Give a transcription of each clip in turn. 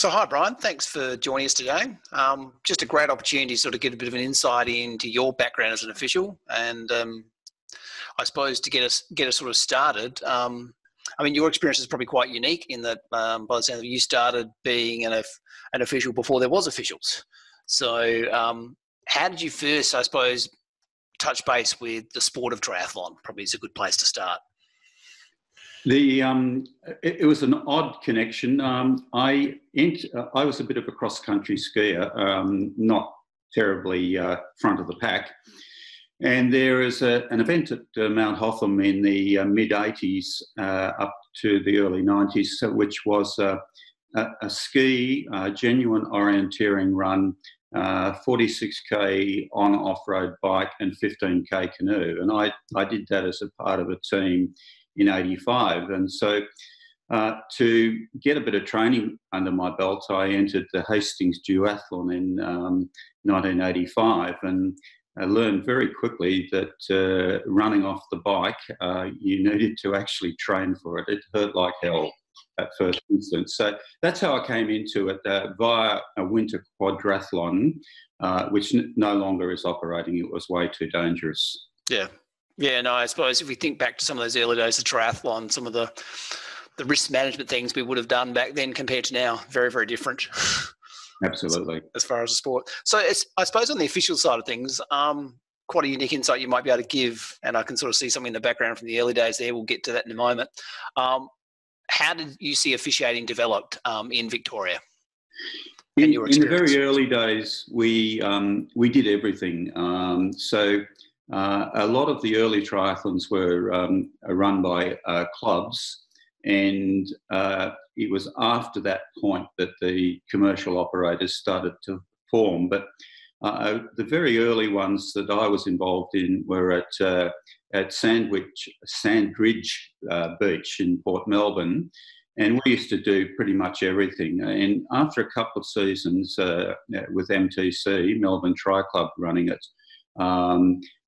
So hi, Brian. Thanks for joining us today. Just a great opportunity to sort of get a bit of an insight into your background as an official, and I suppose to get us sort of started. I mean, your experience is probably quite unique in that, by the sound of it, you started being an official before there was officials. So, how did you first, I suppose, touch base with the sport of triathlon? Probably is a good place to start. It was an odd connection. I was a bit of a cross-country skier, not terribly front of the pack. And there is an event at Mount Hotham in the mid-80s up to the early 90s, which was a ski, genuine orienteering run, 46k on off-road bike and 15k canoe. And I did that as a part of a team in 85. And so to get a bit of training under my belt, I entered the Hastings Duathlon in 1985. And I learned very quickly that running off the bike, you needed to actually train for it. It hurt like hell at first instance. So that's how I came into it via a winter quadrathlon, which no longer is operating. It was way too dangerous. Yeah. Yeah, no, I suppose if we think back to some of those early days of triathlon, some of the risk management things we would have done back then compared to now, very, very different. Absolutely. As far as the sport. So I suppose on the official side of things, quite a unique insight you might be able to give, and I can sort of see something in the background from the early days there. We'll get to that in a moment. How did you see officiating developed in Victoria? In the very early days, we did everything. A lot of the early triathlons were run by clubs, and it was after that point that the commercial operators started to form. But the very early ones that I was involved in were at Sandridge Beach in Port Melbourne, and we used to do pretty much everything. And after a couple of seasons with MTC, Melbourne Tri Club, running it,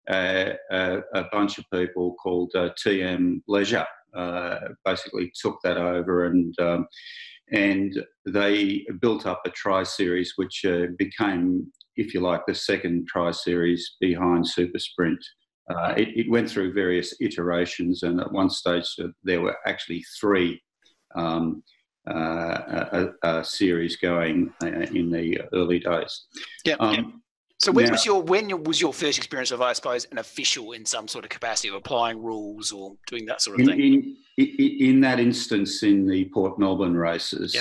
a bunch of people called TM Leisure basically took that over, and they built up a tri series, which became, if you like, the second tri series behind Super Sprint. It went through various iterations, and at one stage there were actually three series going in the early days. Yeah. So when was your first experience of, I suppose, an official in some sort of capacity of applying rules or doing that sort of thing? In that instance, in the Port Melbourne races,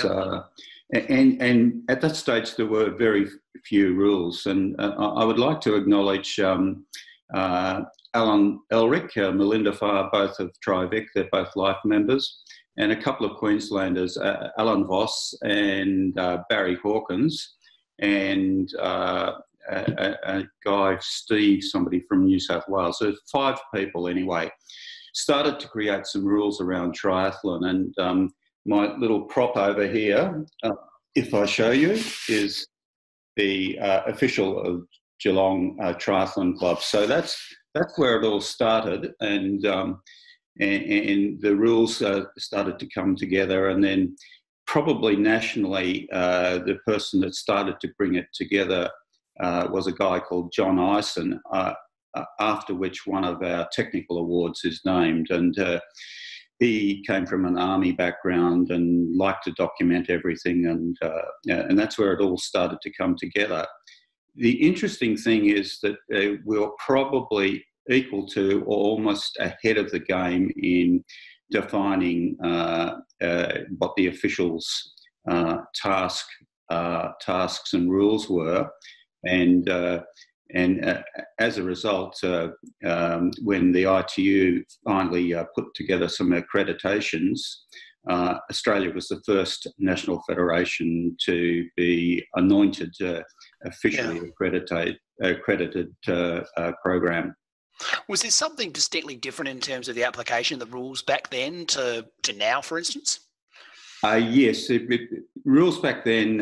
and at that stage there were very few rules, and I would like to acknowledge Alan Elric, Melinda Farr, both of Trivic, they're both life members, and a couple of Queenslanders, Alan Voss and Barry Hawkins, and a guy, Steve, somebody from New South Wales. So 5 people anyway, started to create some rules around triathlon. And my little prop over here, if I show you, is the official of Geelong Triathlon Club. So that's where it all started, and the rules started to come together. And then probably nationally, the person that started to bring it together was a guy called John Ison, after which one of our technical awards is named. And he came from an army background and liked to document everything, and that's where it all started to come together. The interesting thing is that we're probably equal to or almost ahead of the game in defining what the officials' tasks and rules were. And as a result, when the ITU finally put together some accreditations, Australia was the first national federation to be anointed officially accredited program. Was there something distinctly different in terms of the application of the rules back then to now, for instance? Yes, rules back then,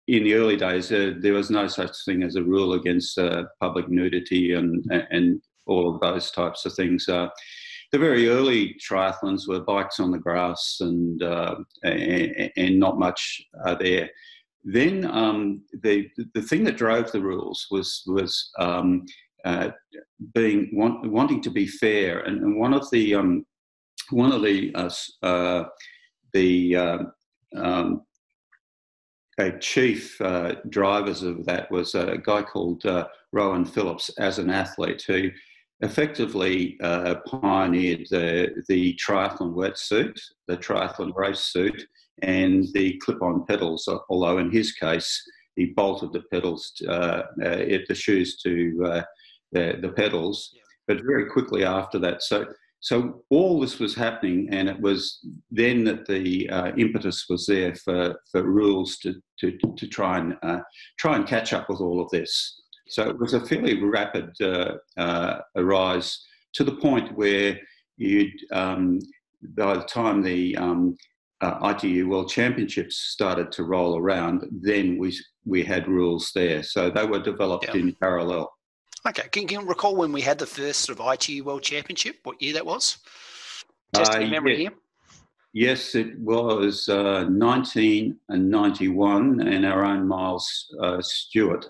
in the early days, there was no such thing as a rule against public nudity and all of those types of things. the very early triathlons were bikes on the grass and not much there. Then the thing that drove the rules was wanting to be fair, and one of the chief drivers of that was a guy called Rowan Phillips as an athlete, who effectively pioneered the triathlon wetsuit, the triathlon race suit, and the clip-on pedals, although in his case he bolted the pedals, the shoes to the pedals, but very quickly after that. So all this was happening, and it was then that the impetus was there for rules to try and catch up with all of this. So it was a fairly rapid rise, to the point where by the time the ITU World Championships started to roll around, then we had rules there. So they were developed in parallel. Okay, can you recall when we had the first sort of ITU World Championship? What year that was? Testing your memory here. Yes, it was 1991, and our own Miles Stewart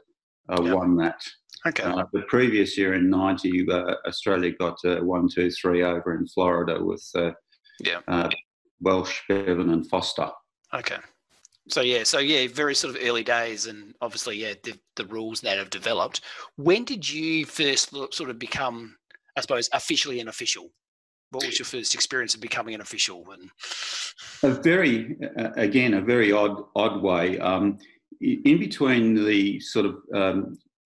won that. Okay. The previous year in 90, Australia got 1, 2, 3 over in Florida with Welsh, Bevan, and Foster. Okay. So very sort of early days, and obviously, the rules that have developed. When did you first sort of become, I suppose, officially an official? What was your first experience of becoming an official? And a very odd way. In between the sort of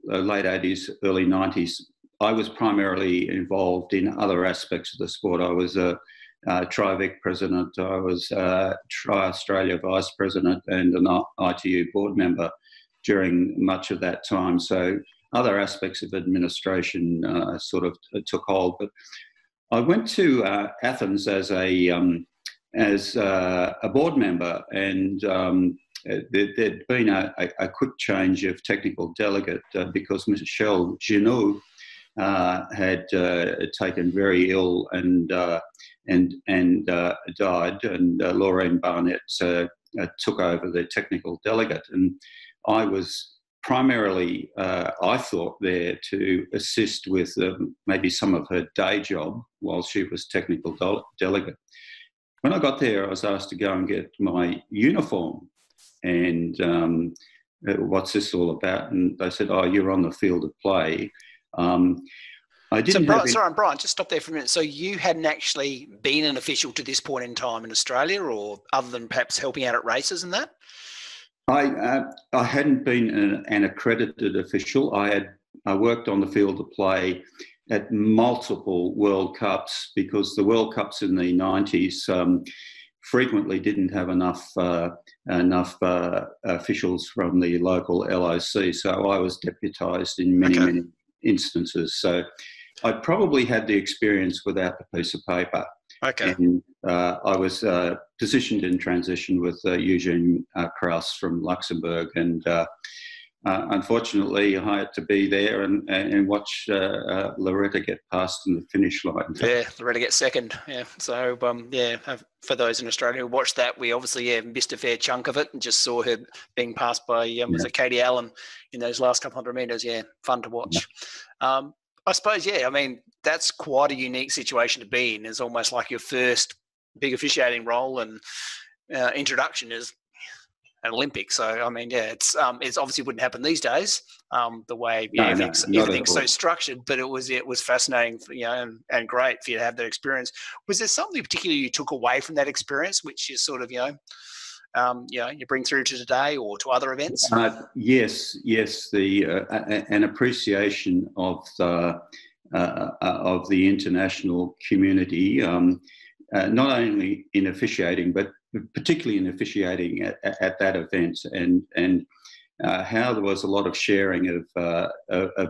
late 80s, early 90s, I was primarily involved in other aspects of the sport. I was a Trivic president, I was Tri-Australia vice president, and an ITU board member during much of that time. So other aspects of administration sort of took hold. But I went to Athens as a board member, and there'd been a quick change of technical delegate because Michelle Genoux had taken very ill and died, and Laureen Barnett took over the technical delegate, and I was primarily, I thought, there to assist with maybe some of her day job while she was technical delegate. When I got there, I was asked to go and get my uniform, and what's this all about? And they said, "Oh, you're on the field of play." Brian, just stop there for a minute. So you hadn't actually been an official to this point in time in Australia, or other than perhaps helping out at races and that? I hadn't been an accredited official. I worked on the field of play at multiple World Cups, because the World Cups in the 90s frequently didn't have enough officials from the local LOC. So I was deputised in many instances. So I probably had the experience without the piece of paper. Okay. And I was positioned in transition with Eugene Kraus from Luxembourg, and unfortunately I had to be there and watch Loretta get past in the finish line. Yeah, Loretta get second. Yeah. So for those in Australia who watched that, we obviously missed a fair chunk of it and just saw her being passed by was it Katie Allen in those last couple hundred metres. Yeah, fun to watch. Yeah. I suppose, I mean, that's quite a unique situation to be in. It's almost like your first big officiating role and introduction is an Olympic. So, I mean, it's obviously wouldn't happen these days, the way everything's so structured, but it was fascinating, and great for you to have that experience. Was there something particularly you took away from that experience, which is sort of, you bring through to today or to other events? Yes. An appreciation of the international community, not only in officiating, but particularly in officiating at that event, and how there was a lot of sharing of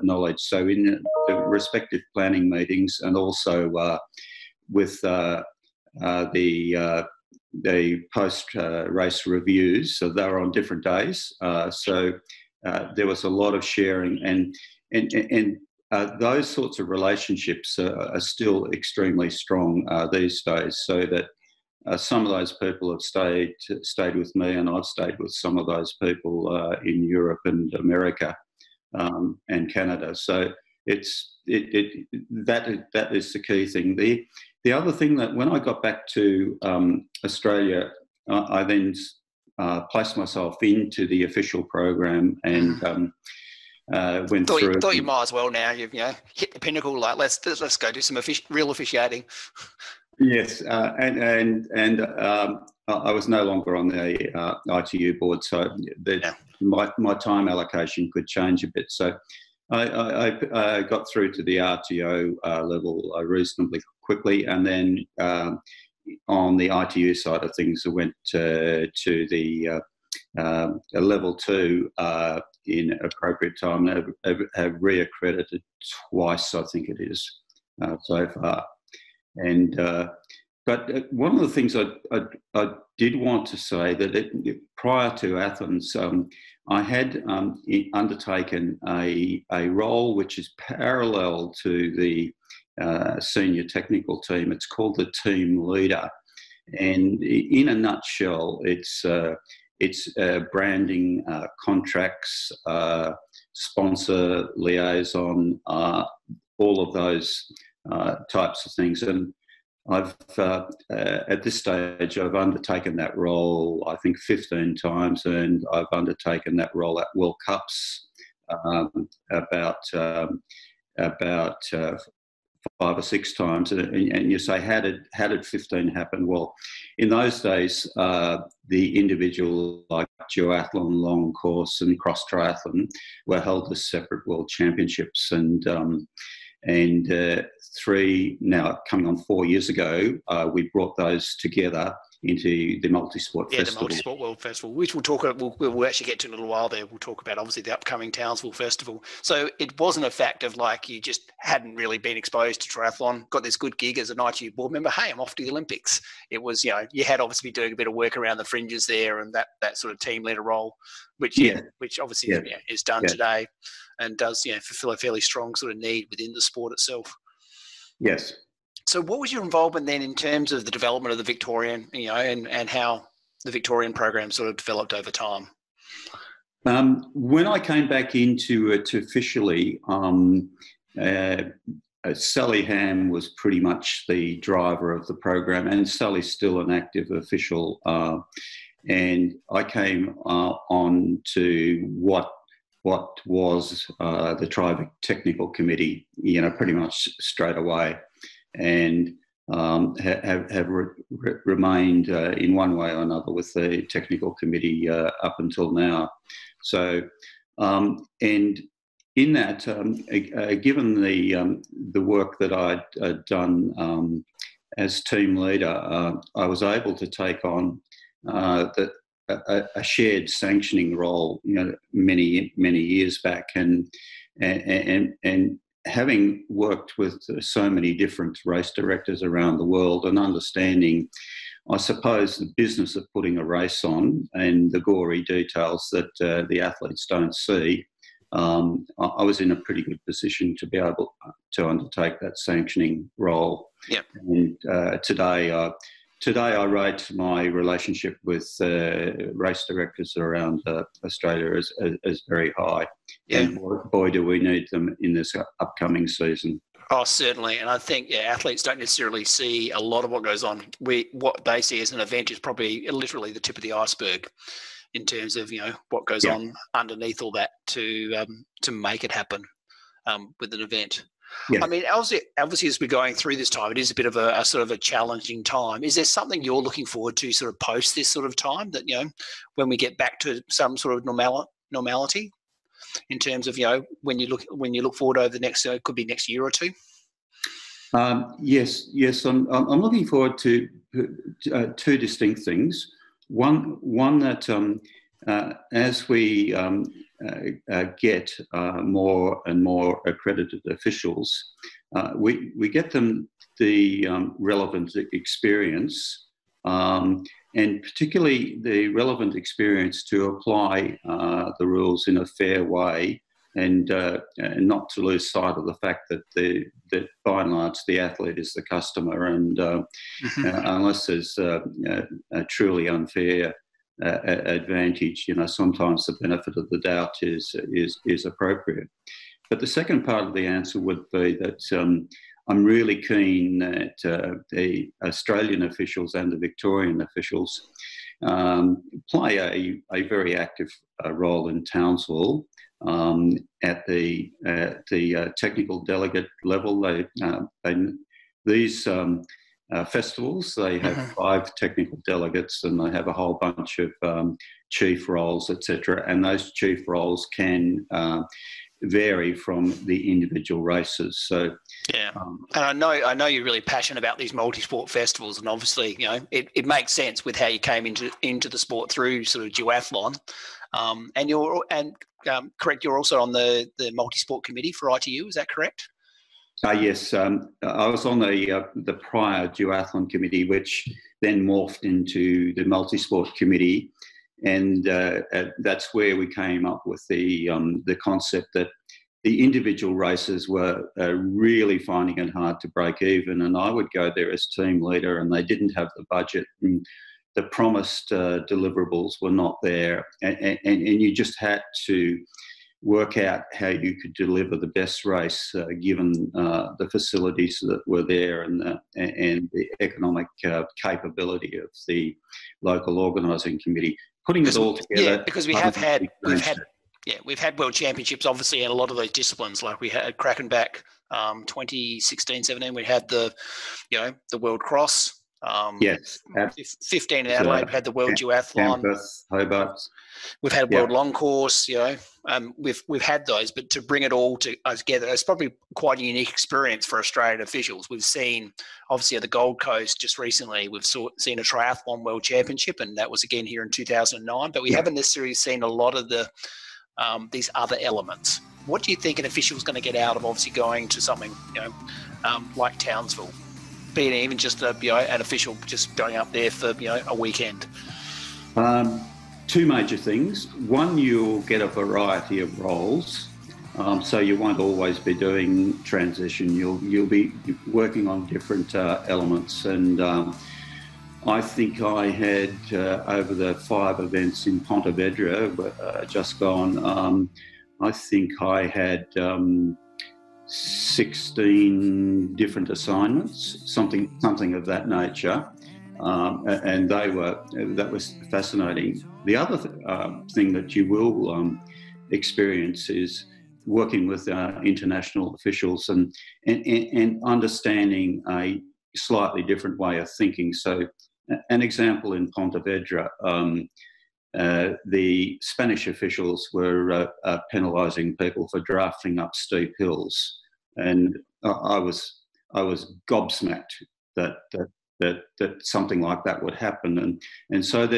knowledge. So in the respective planning meetings, and also with the post-race reviews, so they were on different days. So there was a lot of sharing, and those sorts of relationships are still extremely strong these days, so that some of those people have stayed with me, and I've stayed with some of those people in Europe and America and Canada. So that is the key thing. The other thing, that when I got back to Australia, I then placed myself into the official program and went through. Thought you might as well now. You've hit the pinnacle. Like let's go do some real officiating. Yes, and I was no longer on the ITU board, so my time allocation could change a bit. So I got through to the RTO level reasonably quickly, and then on the ITU side of things, I went to the level 2 in appropriate time. Have reaccredited twice, I think it is, so far. And but one of the things I did want to say, that prior to Athens, I had undertaken a role which is parallel to the senior technical team. It's called the team leader, and in a nutshell, it's branding, contracts, sponsor liaison, all of those types of things. And I've at this stage, I've undertaken that role, I think, 15 times, and I've undertaken that role at World Cups about 5 or 6 times. And you say, how did 15 happen? Well, in those days, the individual, like duathlon, long course, and cross triathlon were held as separate world championships, and 3, now coming on 4 years ago, we brought those together into the Multisport Festival. The Multisport World Festival, which we'll actually get to in a little while there. We'll talk about, obviously, the upcoming Townsville Festival. So it wasn't a fact of like you just hadn't really been exposed to triathlon, got this good gig as an ITU board member, hey, I'm off to the Olympics. It was, you had obviously been doing a bit of work around the fringes there, and that sort of team leader role, which obviously is done today, and does fulfill a fairly strong sort of need within the sport itself. Yes. So what was your involvement then in terms of the development of the Victorian, and how the Victorian program sort of developed over time? When I came back into it officially, Sally Ham was pretty much the driver of the program, and Sally's still an active official. And I came on to what was the Triathlon Technical Committee, pretty much straight away, and have remained in one way or another with the Technical Committee up until now. So, and in that, given the work that I'd done as team leader, I was able to take on a shared sanctioning role, many years back, and having worked with so many different race directors around the world and understanding, I suppose, the business of putting a race on and the gory details that the athletes don't see, I was in a pretty good position to be able to undertake that sanctioning role. Yeah. And today I rate my relationship with race directors around Australia as very high. Yeah. And boy, do we need them in this upcoming season. Oh, certainly. And I think athletes don't necessarily see a lot of what goes on. What they see as an event is probably literally the tip of the iceberg in terms of what goes on underneath all that to make it happen with an event. Yeah. I mean, obviously, as we're going through this time, it is a bit of a sort of a challenging time. Is there something you're looking forward to sort of post this sort of time, that when we get back to some sort of normality in terms of when you look forward over the next could be next year or two? Yes, I'm looking forward to two distinct things. One that as we get more and more accredited officials, we get them the relevant experience, and particularly the relevant experience to apply the rules in a fair way not to lose sight of the fact that that by and large the athlete is the customer, and unless there's a truly unfair advantage, sometimes the benefit of the doubt is appropriate. But the second part of the answer would be that I'm really keen that the Australian officials and the Victorian officials play a very active role in Townsville at the technical delegate level. These festivals, they have 5 technical delegates, and they have a whole bunch of chief roles, etc. And those chief roles can vary from the individual races. So yeah, and I know you're really passionate about these multi-sport festivals, and obviously it makes sense with how you came into the sport through sort of duathlon, and correct, you're also on the Multisport Committee for ITU, is that correct? Yes, I was on the prior duathlon committee, which then morphed into the Multisport Committee. And that's where we came up with the concept that the individual races were really finding it hard to break even, and I would go there as team leader, and they didn't have the budget, and the promised deliverables were not there, and you just had to work out how you could deliver the best race given the facilities that were there and the economic capability of the local organising committee. Putting it all together. Yeah, because we've had world championships, obviously, in a lot of those disciplines. Like we had cracking back 2016-17, we had the World Cross. Yes. 15 in Adelaide, we had the World Duathlon. Hobart. We've had World Long Course, we've had those, but to bring it all together, it's probably quite a unique experience for Australian officials. We've seen, obviously, at the Gold Coast just recently, we've seen a triathlon world championship, and that was again here in 2009, but we haven't necessarily seen a lot of the these other elements. What do you think an official is going to get out of obviously going to something, like Townsville? Being even just an official just going up there for a weekend. 2 major things. One, you'll get a variety of roles, so you won't always be doing transition. You'll be working on different elements, and I think I had over the 5 events in Pontevedra just gone. I think I had 16 different assignments, something of that nature, and that was fascinating. The other thing that you will experience is working with international officials and understanding a slightly different way of thinking. So, an example in Pontevedra, the Spanish officials were penalising people for drafting up steep hills, and I was gobsmacked that something like that would happen, and so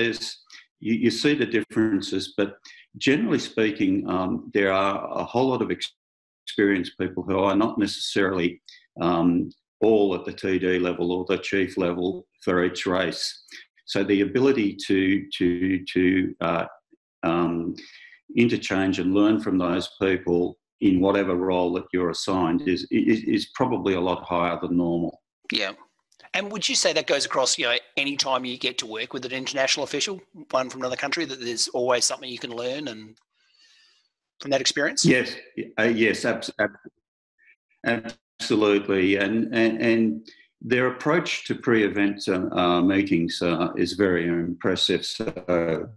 you see the differences, but generally speaking, there are a whole lot of experienced people who are not necessarily all at the TD level or the chief level for each race. So the ability to interchange and learn from those people in whatever role that you're assigned is probably a lot higher than normal. Yeah. And would you say that goes across, any time you get to work with an international official, one from another country, that there's always something you can learn and from that experience? Yes, absolutely. And their approach to pre-event meetings is very impressive. So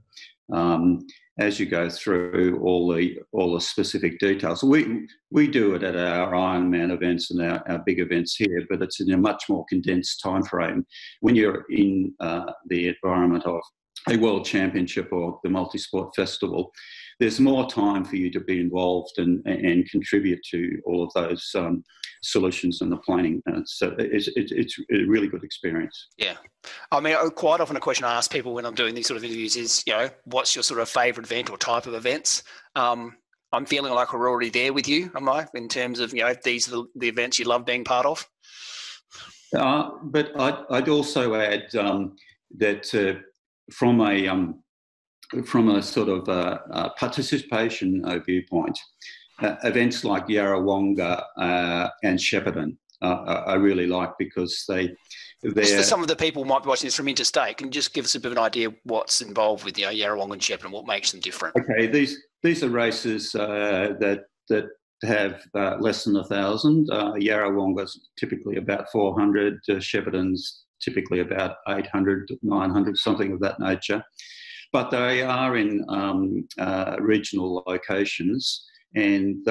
as you go through all the specific details, we do it at our Ironman events and our big events here, but it's in a much more condensed time frame. When you're in the environment of a world championship or the multi-sport festival, there's more time for you to be involved and contribute to all of those solutions and the planning. So it's a really good experience. Yeah. I mean, quite often a question I ask people when I'm doing these sort of interviews is, what's your sort of favourite event or type of events? I'm feeling like we're already there with you, am I, in terms of, these are the events you love being part of? But I'd also add that from a sort of participation viewpoint, events like Yarrawonga and Shepparton I really like, because they're... Just for some of the people who might be watching this from interstate, can you just give us a bit of an idea what's involved with Yarrawonga and Shepparton, what makes them different? Okay, these are races that have less than 1,000. Yarrawonga's typically about 400. Shepparton's typically about 800, 900, something of that nature. But they are in regional locations, and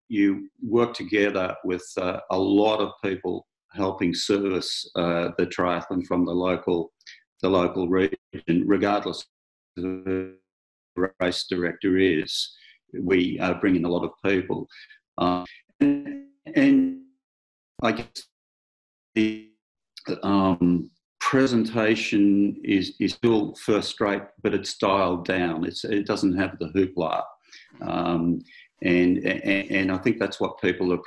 you work together with a lot of people helping service the triathlon from the local region, regardless of who the race director is. We bring in a lot of people. And I guess the presentation is still first rate, but it's dialed down. It doesn't have the hoopla. And I think that's what people are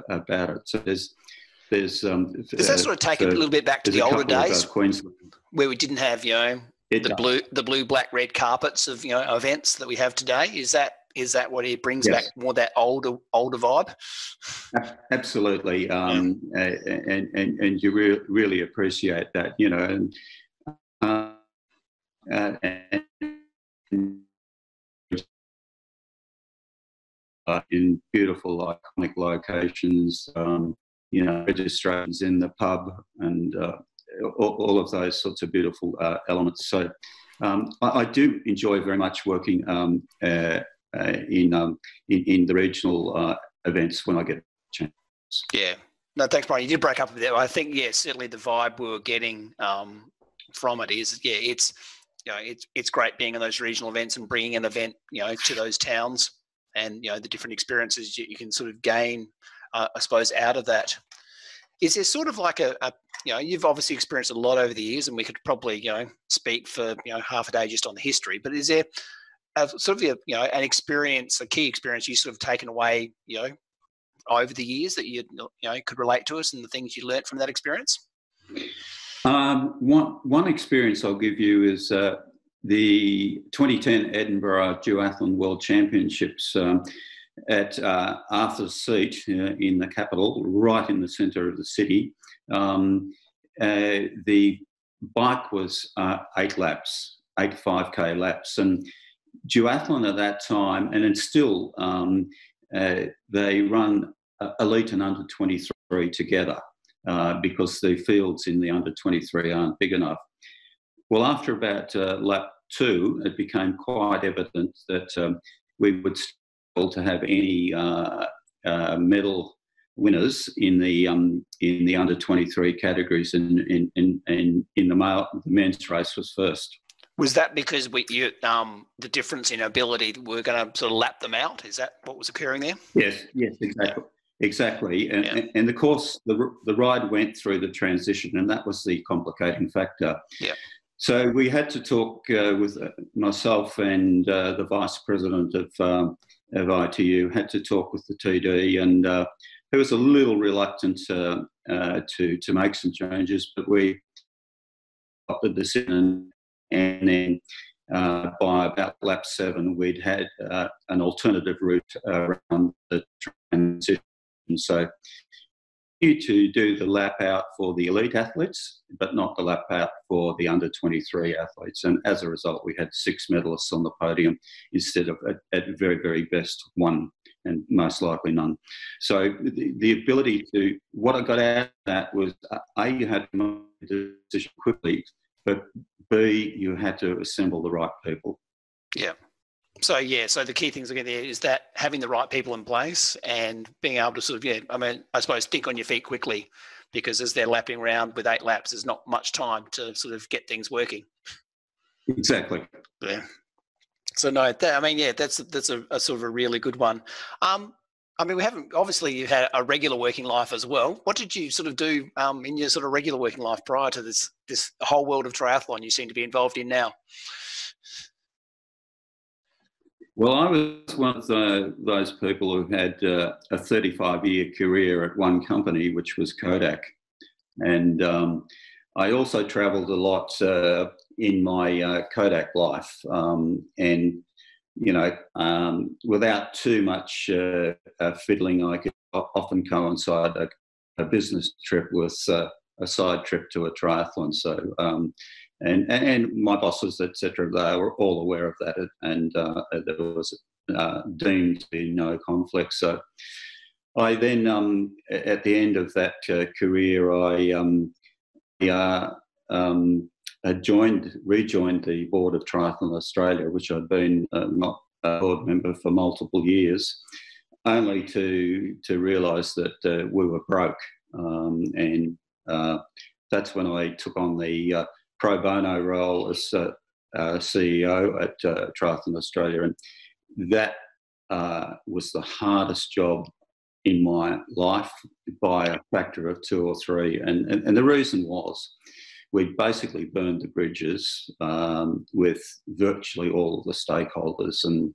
about it. So does that sort of take it a little bit back to the older days, where we didn't have the blue, black, red carpets of events that we have today? Is that what it brings back, more that older vibe? Absolutely, and you really appreciate that, in beautiful, iconic locations, registrations in the pub, and all of those sorts of beautiful elements. So I do enjoy very much working in the regional events when I get a chance. Yeah. No, thanks, Brian. You did break up a bit. I think, certainly the vibe we were getting from it is, it's great being in those regional events and bringing an event, to those towns, and the different experiences you can sort of gain, I suppose, out of that. Is there sort of like you've obviously experienced a lot over the years, and we could probably speak for half a day just on the history, but is there sort of an experience, a key experience you sort of taken away over the years that you could relate to us, and the things you learnt from that experience? One experience I'll give you is the 2010 Edinburgh Duathlon World Championships at Arthur's Seat in the capital, right in the centre of the city. The bike was 8 laps, 8 5K laps, and duathlon at that time, and it's still, they run elite and under 23 together because the fields in the under 23 aren't big enough. Well, after about lap 2, it became quite evident that we would struggle to have any medal winners in the under 23 categories, and in the men's race was first. Was that because the difference in ability, we're going to sort of lap them out? Is that what was occurring there? Yes, exactly. Yeah. Exactly. And of course, the ride went through the transition, and that was the complicating factor. Yeah. So we had to talk with myself and the vice president of ITU, had to talk with the TD, and he was a little reluctant to make some changes, but we got the decision. And then by about lap 7, we'd had an alternative route around the transition. So to do the lap out for the elite athletes, but not the lap out for the under 23 athletes. And as a result, we had 6 medalists on the podium instead of, at very, very best, 1, and most likely none. So the ability to, what I got out of that was, A, you had to make a decision quickly, but B, you had to assemble the right people. Yeah. So the key things again there is that having the right people in place and being able to sort of, I suppose, think on your feet quickly, because as they're lapping around with 8 laps, there's not much time to sort of get things working. Exactly. Yeah. So no, that's a sort of a really good one. We haven't, obviously you had a regular working life as well. What did you sort of do in your sort of regular working life prior to this whole world of triathlon you seem to be involved in now? Well, I was one of those people who had a 35-year career at one company, which was Kodak. And I also travelled a lot in my Kodak life. And without too much fiddling, I could often coincide a business trip with a side trip to a triathlon. So, and my bosses, etc., they were all aware of that, and there was deemed to be no conflict. So, I then, at the end of that career, I rejoined the board of Triathlon Australia, which I'd been not a board member for multiple years, only to realise that we were broke, and that's when I took on the pro bono role as CEO at Triathlon Australia, and that was the hardest job in my life by a factor of 2 or 3, and the reason was we basically burned the bridges with virtually all of the stakeholders, and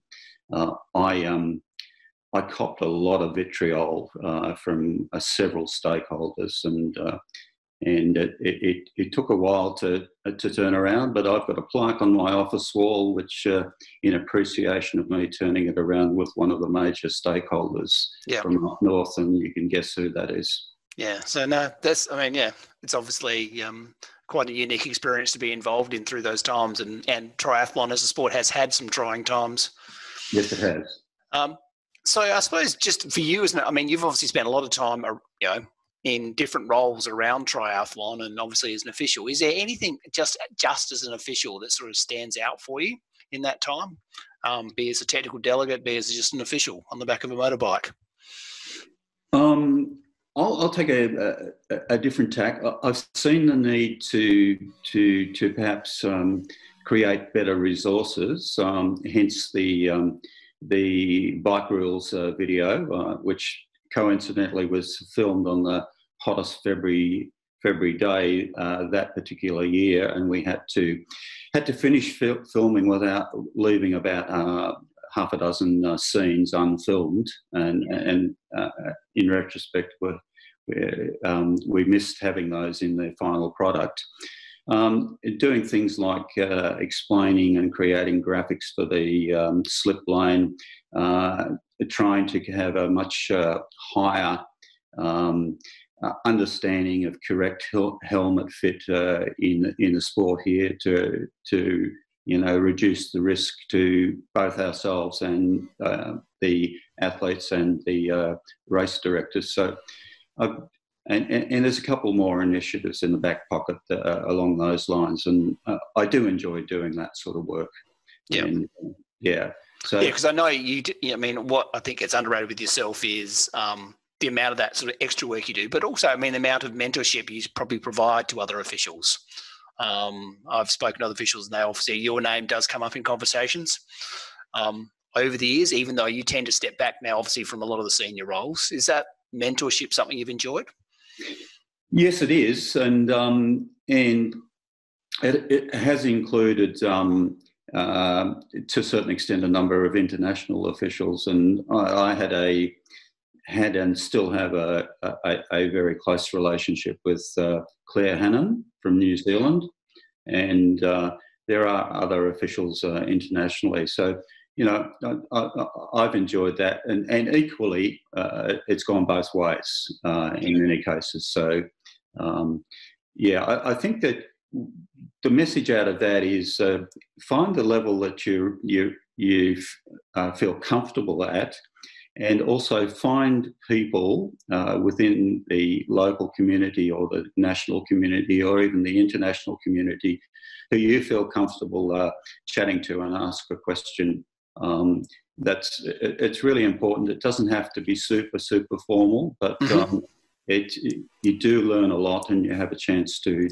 I copped a lot of vitriol from several stakeholders, and it took a while to turn around, but I've got a plaque on my office wall which, in appreciation of me turning it around with one of the major stakeholders from up north, and you can guess who that is. Yeah, so no, it's obviously quite a unique experience to be involved in through those times, and triathlon as a sport has had some trying times. Yes, it has. So I suppose just for you, you've obviously spent a lot of time, in different roles around triathlon, and obviously as an official. Is there anything just as an official that sort of stands out for you in that time? Be as a technical delegate, be as just an official on the back of a motorbike. I'll take a different tack. I've seen the need to perhaps create better resources. Hence the bike rules video, which coincidentally was filmed on the hottest February day that particular year, and we had to finish filming without leaving about half a dozen scenes unfilmed, and in retrospect, we missed having those in the final product. Doing things like explaining and creating graphics for the slip lane, trying to have a much higher understanding of correct helmet fit in the sport here to reduce the risk to both ourselves and the athletes and the race directors. So, and there's a couple more initiatives in the back pocket along those lines, and I do enjoy doing that sort of work. Yeah. And, So, because I know what I think gets underrated with yourself is the amount of that sort of extra work you do, but also, the amount of mentorship you probably provide to other officials. I've spoken to other officials, and they obviously your name does come up in conversations over the years, even though you tend to step back now, obviously, from a lot of the senior roles. Is that mentorship something you've enjoyed? Yes, it is, and it has included, to a certain extent, a number of international officials, and I had and still have a very close relationship with Claire Hannon from New Zealand, and there are other officials internationally. So, I've enjoyed that, and equally, it's gone both ways in many cases. So, I think that the message out of that is find the level that you feel comfortable at, and also find people within the local community or the national community or even the international community who you feel comfortable chatting to and ask a question. It's really important. It doesn't have to be super formal, but you do learn a lot, and you have a chance to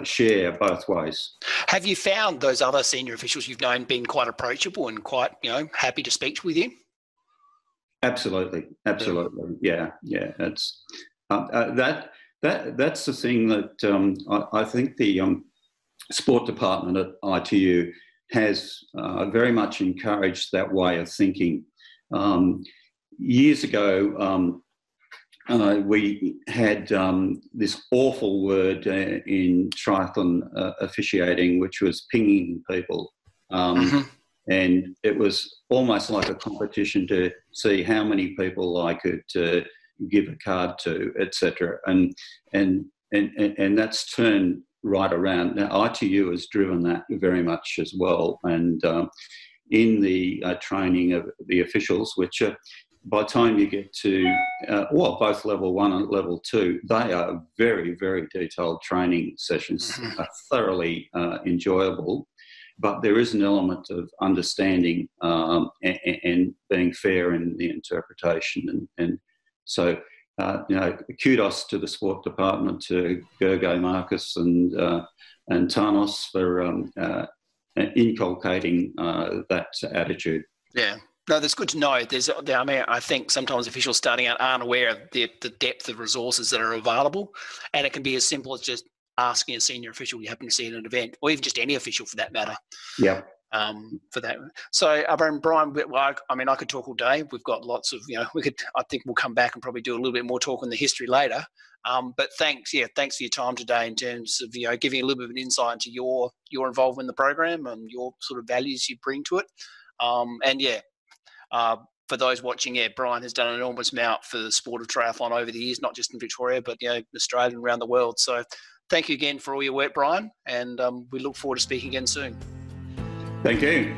share both ways. Have you found those other senior officials you've known being quite approachable and quite happy to speak with you? Absolutely. Yeah. It's that's the thing that I think the sport department at ITU has very much encouraged that way of thinking. Years ago, we had this awful word in triathlon officiating, which was pinging people. And it was almost like a competition to see how many people I could give a card to, etc. And that's turned right around. Now, ITU has driven that very much as well. And in the training of the officials, which by the time you get to, both level 1 and level 2, they are very, very detailed training sessions, thoroughly enjoyable. But there is an element of understanding and being fair in the interpretation. And so, kudos to the sport department, to Gergo, Marcus and Tanos for inculcating that attitude. Yeah. No, that's good to know. I think sometimes officials starting out aren't aware of the depth of resources that are available, and it can be as simple as just asking a senior official you happen to see at an event, or even just any official for that matter. Yeah. For that. So, Brian, I could talk all day. We've got lots of, I think we'll come back and probably do a little bit more talk on the history later. But thanks for your time today in terms of, giving a little bit of an insight into your involvement in the program and your sort of values you bring to it. For those watching, Brian has done an enormous amount for the sport of triathlon over the years, not just in Victoria, but, Australia and around the world. So thank you again for all your work, Brian, and we look forward to speaking again soon. Thank you.